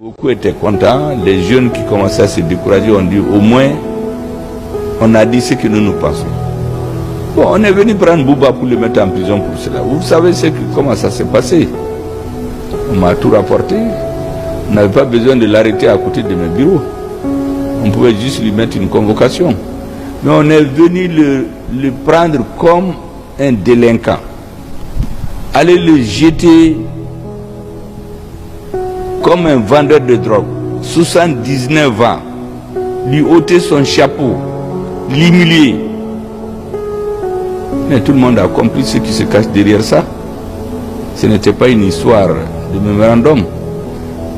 Beaucoup étaient contents, les jeunes qui commençaient à se décourager ont dit au moins on a dit ce que nous pensons. Bon, on est venu prendre Bouba pour le mettre en prison pour cela. Vous savez comment ça s'est passé. On m'a tout rapporté. On n'avait pas besoin de l'arrêter à côté de mes bureaux. On pouvait juste lui mettre une convocation. Mais on est venu le prendre comme un délinquant. Aller le jeter comme un vendeur de drogue, 79 ans, lui ôter son chapeau, l'humilier. Mais tout le monde a compris ce qui se cache derrière ça. Ce n'était pas une histoire de mémorandum.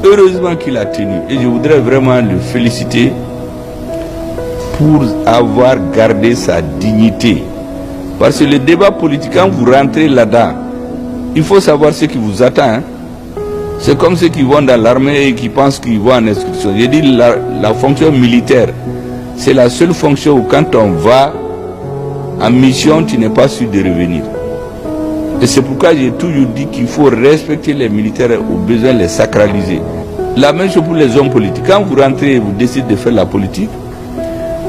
Heureusement qu'il a tenu. Et je voudrais vraiment le féliciter pour avoir gardé sa dignité. Parce que le débat politique, quand vous rentrez là-dedans, il faut savoir ce qui vous attend. Hein. C'est comme ceux qui vont dans l'armée et qui pensent qu'ils vont en instruction. J'ai dit la fonction militaire, c'est la seule fonction où quand on va en mission, tu n'es pas sûr de revenir. Et c'est pourquoi j'ai toujours dit qu'il faut respecter les militaires et au besoin les sacraliser. La même chose pour les hommes politiques. Quand vous rentrez et vous décidez de faire la politique,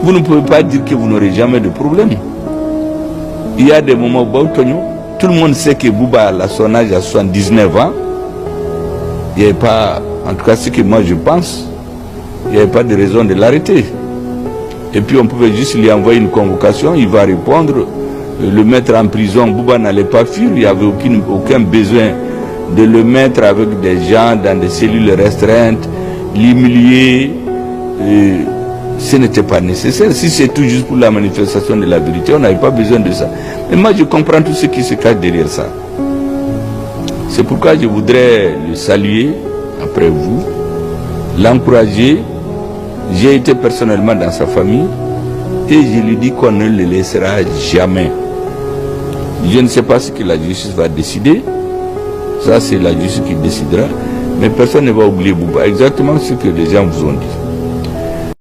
vous ne pouvez pas dire que vous n'aurez jamais de problème. Il y a des moments où tout le monde sait que Bouba à son âge à 79 ans. Il n'y avait pas, en tout cas ce que moi je pense, il n'y avait pas de raison de l'arrêter. Et puis on pouvait juste lui envoyer une convocation, il va répondre, le mettre en prison. Bouba n'allait pas fuir, il n'y avait aucun besoin de le mettre avec des gens dans des cellules restreintes, l'humilier. Ce n'était pas nécessaire. Si c'est tout juste pour la manifestation de la vérité, on n'avait pas besoin de ça. Mais moi je comprends tout ce qui se cache derrière ça. C'est pourquoi je voudrais le saluer après vous, l'encourager. J'ai été personnellement dans sa famille et je lui dis qu'on ne le laissera jamais. Je ne sais pas ce que la justice va décider. Ça, c'est la justice qui décidera. Mais personne ne va oublier Bouba. Exactement ce que les gens vous ont dit.